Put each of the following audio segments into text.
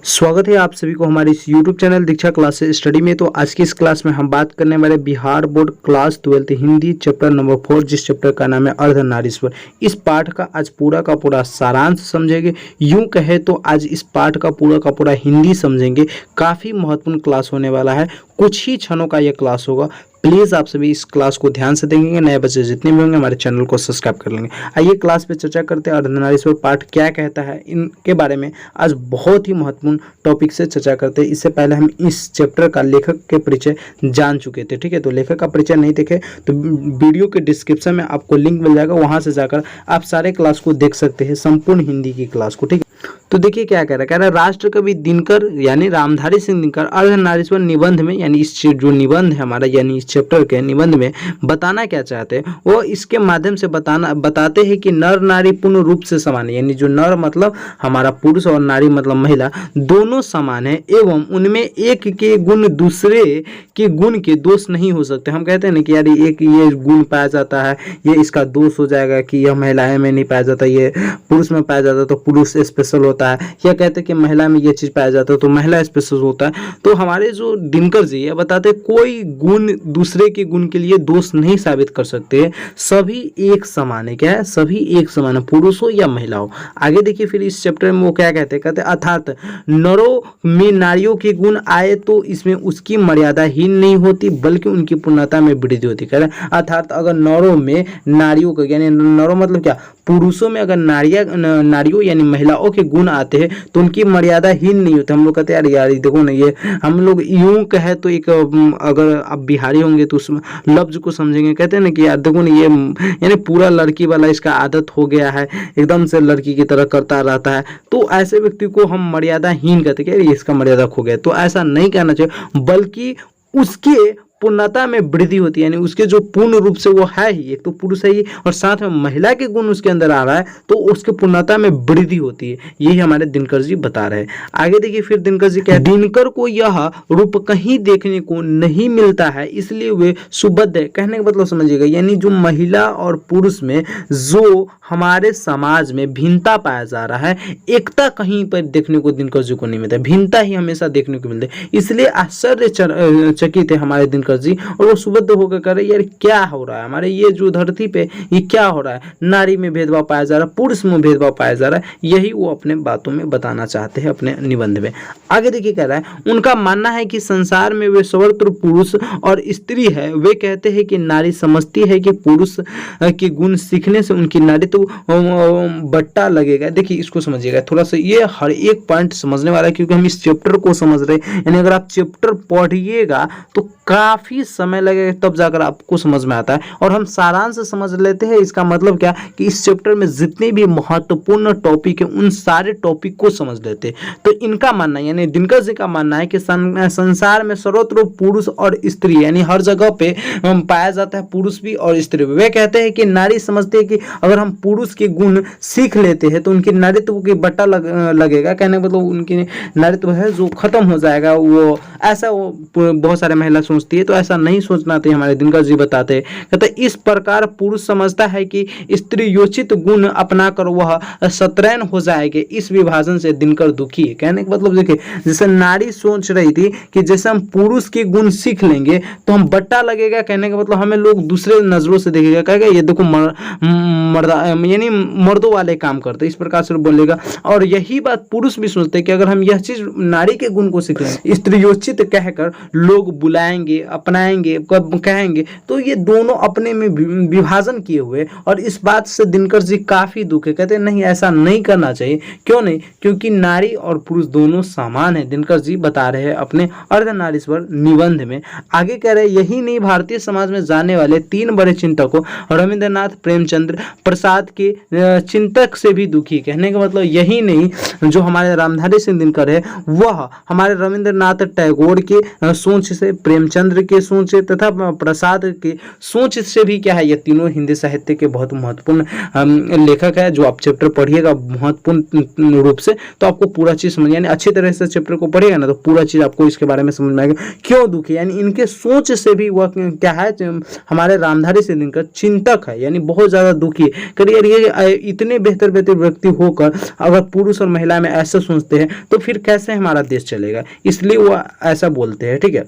स्वागत है आप सभी को हमारे इस YouTube चैनल दीक्षा क्लासेस स्टडी में। तो आज की इस क्लास में हम बात करने वाले Bihar board class 12 Hindi chapter number 4, जिस चैप्टर का नाम है अर्धनारीश्वर। इस पाठ का आज पूरा का पूरा सारांश समझेंगे। यूं कहे तो आज इस पाठ का पूरा हिंदी समझेंगे। काफ़ी महत्वपूर्ण क्लास होने वाला है, कुछ ही क्षणों का यह क्लास होगा। प्लीज़ आप सभी इस क्लास को ध्यान से देखेंगे। नए बच्चे जितने भी होंगे हमारे चैनल को सब्सक्राइब कर लेंगे। आइए क्लास पे चर्चा करते हैं। अर्धनारीश्वर पाठ क्या कहता है, इनके बारे में आज बहुत ही महत्वपूर्ण टॉपिक से चर्चा करते हैं। इससे पहले हम इस चैप्टर का लेखक के परिचय जान चुके थे, ठीक है। तो लेखक का परिचय नहीं देखे तो वीडियो के डिस्क्रिप्शन में आपको लिंक मिल जाएगा, वहाँ से जाकर आप सारे क्लास को देख सकते हैं, संपूर्ण हिंदी की क्लास को, ठीक है। तो देखिए क्या कह रहा है, राष्ट्र कवि दिनकर यानी रामधारी सिंह दिनकर अर्धनारीश्वर निबंध में, यानी इस जो निबंध है हमारा, यानी इस चैप्टर के निबंध में बताना क्या चाहते हैं, वो इसके माध्यम से बताते हैं कि नर नारी पूर्ण रूप से समान है। यानी जो नर मतलब हमारा पुरुष और नारी मतलब महिला, दोनों समान है एवं उनमें एक के गुण दूसरे के गुण के दोष नहीं हो सकते। हम कहते हैं ना कि यार एक ये गुण पाया जाता है, ये इसका दोष हो जाएगा कि यह महिलाएं में नहीं पाया जाता, ये पुरुष में पाया जाता तो पुरुष स्पेशल होता है, या कहते हैं कि महिला में ये चीज पाया जाता है तो महिला स्पेशल होता है। तो हमारे जो दिनकर जी है बताते कोई गुण दूसरे के गुण के लिए दोष नहीं साबित कर सकते, सभी एक समान है। क्या है? सभी एक समान है, पुरुष हो या महिला हो। आगे देखिए फिर इस चैप्टर में वो क्या कहते हैं, अर्थात नरों में नारियों के गुण आए तो इसमें उसकी मर्यादा हीन नहीं होती बल्कि उनकी पूर्णता में वृद्धि होती है। अर्थात अगर नरों में नारियों का, यानी नरों मतलब क्या, पुरुषों में अगर नारियों यानी महिलाओं के गुण आते हैं तो उनकी मर्यादा हीन नहीं होती। हम लोग कहते हैं यार देखो ना, ये हम लोग यूं कहे तो एक, अगर आप बिहारी होंगे तो उस लफ्ज को समझेंगे। कहते हैं ना कि यार देखो ना, ये यानी पूरा लड़की वाला इसका आदत हो गया है, एकदम से लड़की की तरह करता रहता है, तो ऐसे व्यक्ति को हम मर्यादाहीन कहते हैं कि इसका मर्यादा खो गया। तो ऐसा नहीं कहना चाहिए, बल्कि उसके पूर्णता में वृद्धि होती है, यानी उसके जो पूर्ण रूप से वो है ही, एक तो पुरुष है ही और साथ में महिला के गुण उसके अंदर आ रहा है, तो उसके पूर्णता में वृद्धि होती है। यही हमारे दिनकर जी बता रहे हैं। आगे देखिए फिर दिनकर जी कहते हैं, दिनकर को यह रूप कहीं देखने को नहीं मिलता है इसलिए वे सुबद्ध है। कहने का मतलब समझिएगा, यानी जो महिला और पुरुष में जो हमारे समाज में भिन्नता पाया जा रहा है, एकता कहीं पर देखने को दिनकर जी को नहीं मिलता, भिन्नता ही हमेशा देखने को मिलती है। इसलिए आश्चर्यचकित है हमारे दिनकर जी, और वो सुबद्ध होकर कह रहे यार क्या हो रहा है हमारे ये जो धरती पे, ये क्या हो रहा है, नारी में भेदभाव पाया जा रहा है, पुरुष में भेदभाव पाया जा रहा है। यही वो अपने बातों में बताना चाहते हैं अपने निबंध में। आगे देखिए कह रहा है, उनका मानना है कि संसार में वे सर्वत्र पुरुष और स्त्री है। वे कहते हैं कि नारी समझती है कि पुरुष के गुण सीखने से उनकी नारी तो बट्टा लगेगा। देखिए इसको समझिएगा थोड़ा सा, ये हर एक पॉइंट समझने वाला है क्योंकि हम इस चैप्टर को समझ रहे हैं। यानी अगर आप चैप्टर पढ़िएगा तो काफी समय लगेगा, तब जाकर आपको समझ में आता है। और हम सारांश समझ लेते हैं, इसका मतलब क्या कि इस चैप्टर में जितने भी महत्वपूर्ण टॉपिक है उन सारे टॉपिक को समझ लेते हैं। तो इनका मानना यानी दिनकर जी का मानना है कि संसार में सर्वत्र पुरुष और स्त्री, यानी हर जगह पे पाया जाता है पुरुष भी और स्त्री भी। वे कहते हैं कि नारी समझते हैं कि अगर हम पुरुष के गुण सीख लेते हैं तो उनकी नारीत्व की बट्टा लगेगा। कहने का मतलब उनकी नारीत्व है जो खत्म हो जाएगा, वो ऐसा वो बहुत सारे महिला सोचती है। तो ऐसा नहीं सोचना चाहिए, हमारे दिनकर जी बताते हैं। कहते इस प्रकार पुरुष समझता है कि स्त्री योचित गुण अपनाकर वह शतरैन हो जाएगी। इस विभाजन से दिनकर दुखी है। कहने का मतलब देखिए, जैसे नारी सोच रही थी कि जैसे हम पुरुष के गुण सीख लेंगे तो हम बट्टा लगेगा, कहने का मतलब हमें लोग दूसरे नजरों से देखेगा, कहेगा ये देखो मर्दा यानी मर्दों वाले काम करते, इस प्रकार से बोलेगा। और यही बात पुरुष भी सोचते हैं कि अगर हम यह चीज नारी के गुण को सीख लेंगे, स्त्रीयोचित कहकर लोग बुलाएंगे, अपनाएंगे, कहेंगे, तो ये दोनों अपने में विभाजन किए हुए। और इस बात से दिनकर जी काफी दुख है। कहते हैं नहीं, ऐसा नहीं करना चाहिए। क्यों नहीं? क्योंकि नारी और पुरुष दोनों समान है। दिनकर जी बता रहे हैं अपने अर्धनारीश्वर निबंध में। आगे कह रहे यही नहीं, भारतीय समाज में जाने वाले 3 बड़े चिंतकों रविंद्रनाथ, प्रेमचंद्र प्रसाद के चिंतक से भी दुखी। कहने का मतलब यही नहीं, जो हमारे रामधारी सिंह दिनकर है वह हमारे रविंद्रनाथ टैगोर के सोच से, प्रेमचंद्र के सोच तथा प्रसाद के सोच से भी क्या है, ये तीनों हिंदी साहित्य के बहुत महत्वपूर्ण लेखक है। जो आप चैप्टर पढ़िएगा महत्वपूर्ण रूप से तो आपको पूरा चीज समझ, यानी अच्छी तरह से चैप्टर को पढ़िएगा ना तो पूरा चीज आपको इसके बारे में समझ में आएगा। क्यों दुखी, यानी इनके सोच से भी वह क्या है, हमारे रामधारी सिंह का चिंतक है, यानी बहुत ज्यादा दुखी है। करिए ये इतने बेहतर व्यक्ति होकर अगर पुरुष और महिला में ऐसा सोचते हैं तो फिर कैसे हमारा देश चलेगा, इसलिए वो ऐसा बोलते हैं। ठीक है,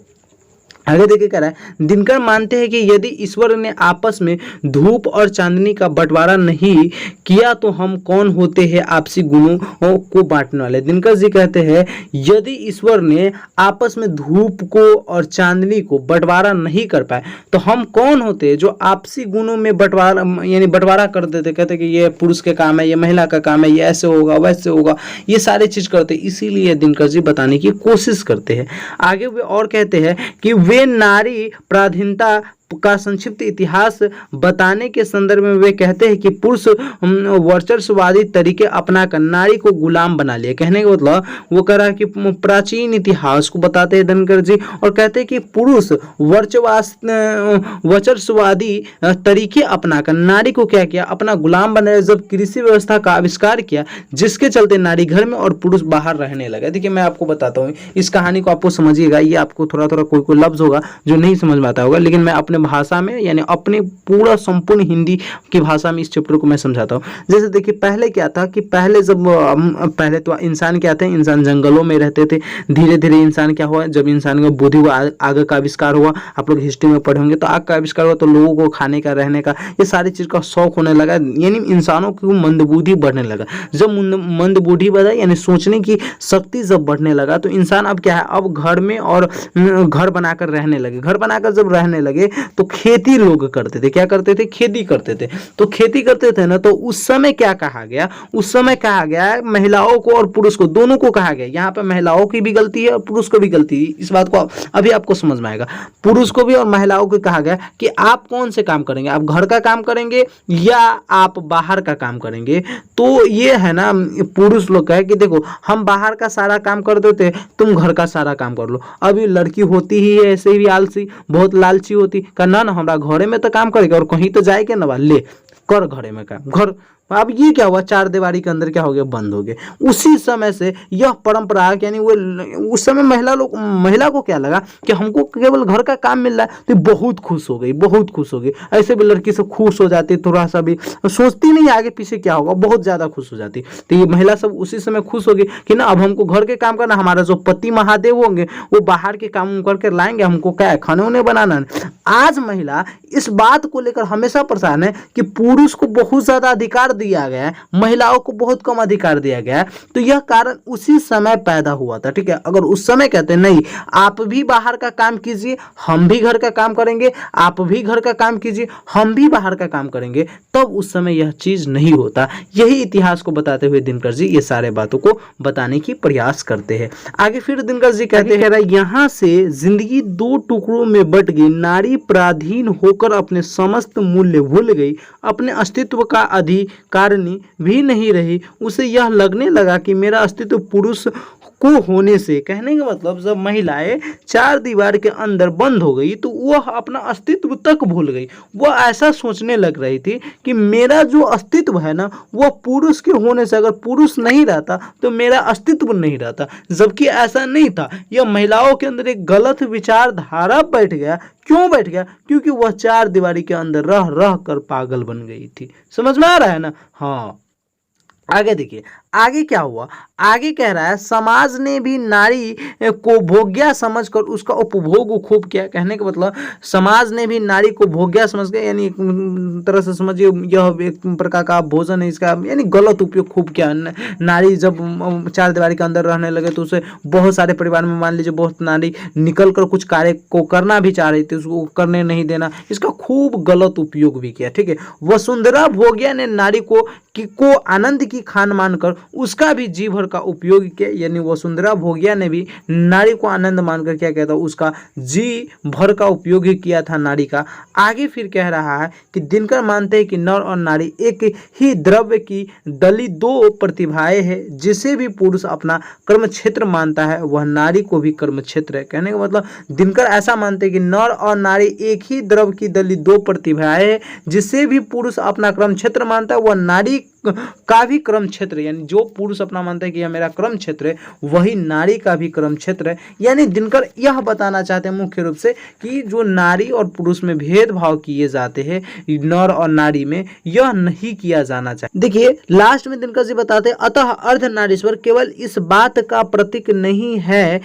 आगे देखिए कह रहा है, दिनकर मानते हैं कि यदि ईश्वर ने आपस में धूप और चांदनी का बंटवारा नहीं किया तो हम कौन होते हैं आपसी गुणों को बांटने वाले। दिनकर जी कहते हैं यदि ईश्वर ने आपस में धूप को और चांदनी को बंटवारा नहीं कर पाए तो हम कौन होते हैं जो आपसी गुणों में बंटवारा यानी बंटवारा कर देते, कहते कि ये पुरुष के काम है, ये महिला का काम है, ये ऐसे होगा वैसे होगा, ये सारे चीज करते। इसीलिए दिनकर जी बताने की कोशिश करते हैं। आगे वे और कहते हैं कि वे नारी प्राधीनता का संक्षिप्त इतिहास बताने के संदर्भ में वे कहते हैं कि पुरुष वर्चस्ववादी तरीके अपनाकर नारी को गुलाम बना लिया। कहने का मतलब वो कह रहा है कि प्राचीन इतिहास को बताते हैं दिनकर जी और कहते हैं कि पुरुष वर्चस्ववादी तरीके अपनाकर नारी को क्या किया, अपना गुलाम बनाया। जब कृषि व्यवस्था का आविष्कार किया जिसके चलते नारी घर में और पुरुष बाहर रहने लगा। देखिए मैं आपको बताता हूँ इस कहानी को, आपको समझिएगा, ये आपको थोड़ा थोड़ा कोई लफ्ज होगा जो नहीं समझ में आता होगा, लेकिन मैं अपने भाषा में यानी अपने पूरा संपूर्ण हिंदी की भाषा में इस चैप्टर को मैं समझाता हूँ। जैसे देखिए पहले क्या था कि पहले पहले तो इंसान क्या थे, इंसान जंगलों में रहते थे। धीरे धीरे इंसान क्या हुआ, जब इंसान का बुद्धि हुआ, आग का आविष्कार हुआ, आप लोग हिस्ट्री में पढ़े होंगे, तो आग का आविष्कार हुआ तो लोगों को खाने का, रहने का, ये सारी चीज का शौक होने लगा, यानी इंसानों की मंदबुद्धि बढ़ने लगा। जब मंदबुद्धि बढ़ा यानी सोचने की शक्ति जब बढ़ने लगा तो इंसान अब क्या है, अब घर में और घर बनाकर रहने लगे। घर बनाकर जब रहने लगे तो खेती लोग करते थे। क्या करते थे, खेती करते थे। तो खेती करते थे ना, तो उस समय क्या कहा गया, उस समय कहा गया महिलाओं को और पुरुष को दोनों को कहा गया। यहाँ पे महिलाओं की भी गलती है और पुरुष को भी गलती है। इस बात को अभी आपको समझ में आएगा। पुरुष को भी और महिलाओं को कहा गया कि आप कौन से काम करेंगे, आप घर का काम करेंगे या आप बाहर का काम करेंगे। तो ये है ना, पुरुष लोग कहे कि देखो हम बाहर का सारा काम कर देते, तुम घर का सारा काम कर लो। अभी लड़की होती ही है ऐसे ही आलसी, बहुत लालची होती, ना हमारा घरे में तो काम करेगा और कहीं तो जाएगा ना, ले कर घरे में काम घर। अब ये क्या हुआ, चार दीवारी के अंदर क्या हो गया, बंद हो गए। उसी समय से यह परंपरा यानी वो उस समय महिला को क्या लगा कि हमको केवल घर का काम मिल रहा है, तो बहुत खुश हो गई, बहुत खुश हो गई। ऐसे भी लड़की से खुश हो जाती, थोड़ा सा भी सोचती नहीं आगे पीछे क्या होगा, बहुत ज्यादा खुश हो जाती। तो ये महिला सब उसी समय खुश हो गई कि ना अब हमको घर के काम करना, हमारा जो पति महादेव होंगे वो बाहर के काम करके लाएंगे, हमको क्या है खाने उन्हें बनाना। आज महिला इस बात को लेकर हमेशा परेशान है कि पुरुष को बहुत ज्यादा अधिकार दिया गया है, महिलाओं को बहुत कम अधिकार दिया गया है। तो यह कारण उसी समय पैदा हुआ था। ठीक है, अगर उस समय कहते नहीं आप भी बाहर का काम कीजिए, हम भी घर का काम करेंगे, आप भी घर का काम कीजिए, हम भी बाहर का काम करेंगे, तब उस समय यह चीज नहीं होता। यही इतिहास को बताते हुए दिनकर जी ये सारे बातों को बताने की प्रयास करते हैं। आगे फिर दिनकर जी कहते हैं यहां से जिंदगी दो टुकड़ों में बट गई, नारी पराधीन होकर अपने समस्त मूल्य भूल गई, अपने अस्तित्व का अधिकारिणी भी नहीं रही। उसे यह लगने लगा कि मेरा अस्तित्व पुरुष को होने से, कहने का मतलब जब महिलाएं चार दीवार के अंदर बंद हो गई तो वह अपना अस्तित्व तक भूल गई। वह ऐसा सोचने लग रही थी कि मेरा जो अस्तित्व है ना वह पुरुष के होने से, अगर पुरुष नहीं रहता तो मेरा अस्तित्व नहीं रहता, जबकि ऐसा नहीं था। यह महिलाओं के अंदर एक गलत विचारधारा बैठ गया। क्यों बैठ गया, क्योंकि वह चार दीवारी के अंदर रह रह कर पागल बन गई थी। समझ में आ रहा है ना। हाँ, आगे देखिए आगे क्या हुआ। आगे कह रहा है समाज ने भी नारी को भोग्या समझकर उसका उपभोग खूब किया। कहने का मतलब समाज ने भी नारी को भोग्या समझ के, यानी एक तरह से समझिए यह एक प्रकार का भोजन है इसका, यानी गलत उपयोग खूब किया। नारी जब चार दीवारी के अंदर रहने लगे तो उसे बहुत सारे परिवार में मान लीजिए बहुत नारी निकल कर कुछ कार्य को करना भी चाह रही थी, उसको करने नहीं देना, इसका खूब गलत उपयोग भी किया। ठीक है, वसुंधरा भोग्या ने नारी को आनंद की खान मानकर उसका भी जी भर का उपयोग किया, यानी वसुंधरा भोगिया ने भी नारी को आनंद मानकर क्या कहता है, उसका जी भर का उपयोग ही किया था नारी का। आगे फिर कह रहा है कि दिनकर मानते हैं कि नर और नारी एक ही द्रव्य की दली दो प्रतिभाएं हैं, जिसे भी पुरुष अपना कर्म क्षेत्र मानता है वह नारी को भी कर्म क्षेत्र है। कहने का मतलब दिनकर ऐसा मानते हैं कि नर और नारी एक ही द्रव्य की दली दो प्रतिभाएं हैं, जिसे भी पुरुष अपना कर्म क्षेत्र मानता है वह नारी का भी कर्म क्षेत्र, यानी जो पुरुष अपना मानता है कि यह मेरा कर्म क्षेत्र है वही नारी का भी कर्म क्षेत्र है। यानी दिनकर यह बताना चाहते हैं मुख्य रूप से कि जो नारी और पुरुष में भेदभाव किए जाते हैं नर और नारी में, यह नहीं किया जाना चाहिए। देखिए लास्ट में दिनकर जी बताते हैं अतः अर्धनारीश्वर केवल इस बात का प्रतीक नहीं है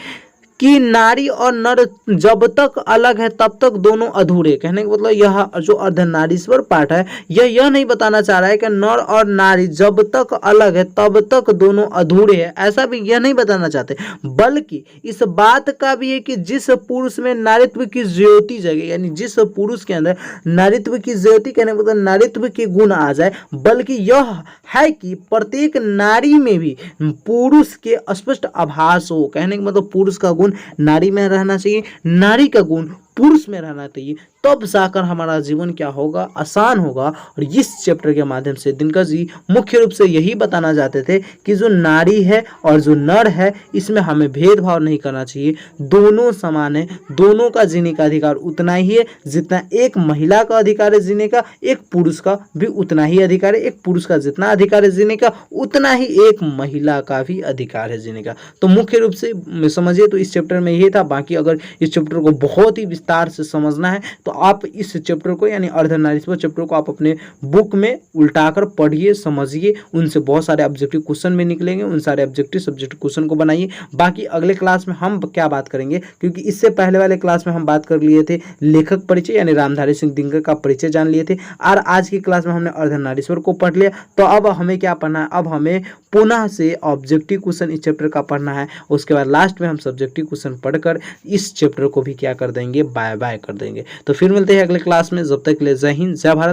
कि नारी और नर जब तक अलग है तब तक दोनों अधूरे। कहने का मतलब यह जो अर्धनारीश्वर पाठ है यह नहीं बताना चाह रहा है कि नर और नारी जब तक अलग है तब तक दोनों अधूरे हैं, ऐसा भी यह नहीं बताना चाहते, बल्कि इस बात का भी है कि जिस पुरुष में नारीत्व की ज्योति जगे, यानी जिस पुरुष के अंदर नारीत्व की ज्योति, कहने का मतलब नारीत्व के गुण आ जाए, बल्कि यह है कि प्रत्येक नारी में भी पुरुष के स्पष्ट आभास हो। कहने का मतलब पुरुष का गुण नारी में रहना चाहिए, नारी का गुण पुरुष में रहना चाहिए, तब जाकर हमारा जीवन क्या होगा, आसान होगा। और इस चैप्टर के माध्यम से दिनकर जी मुख्य रूप से यही बताना चाहते थे कि जो नारी है और जो नर है इसमें हमें भेदभाव नहीं करना चाहिए, दोनों समान है, दोनों का जीने का अधिकार उतना ही है जितना एक महिला का अधिकार है जीने का, एक पुरुष का भी उतना ही अधिकार है, एक पुरुष का जितना अधिकार है जीने का उतना ही एक महिला का भी अधिकार है जीने का। तो मुख्य रूप से समझिए तो इस चैप्टर में ये था। बाकी अगर इस चैप्टर को बहुत ही विस्तार से समझना है तो आप इस चैप्टर को यानी अर्धनारीश्वर चैप्टर को आप अपने बुक में उल्टाकर पढ़िए, समझिए, उनसे बहुत सारे ऑब्जेक्टिव क्वेश्चन में निकलेंगे, उन सारे ऑब्जेक्टिव सब्जेक्टिव क्वेश्चन को बनाइए। बाकी अगले क्लास में हम क्या बात करेंगे, क्योंकि इससे पहले वाले क्लास में हम बात कर लिए थे लेखक परिचय यानी रामधारी सिंह दिनकर का परिचय जान लिए थे, और आज की क्लास में हमने अर्धनारीश्वर को पढ़ लिया। तो अब हमें क्या पढ़ना है, अब हमें पुनः से ऑब्जेक्टिव क्वेश्चन इस चैप्टर का पढ़ना है। उसके बाद लास्ट में हम सब्जेक्टिव क्वेश्चन पढ़कर इस चैप्टर को भी क्या कर देंगे, बाय बाय कर देंगे। तो फिर मिलते हैं अगले क्लास में, जब तक के लिए जय हिंद जय भारत।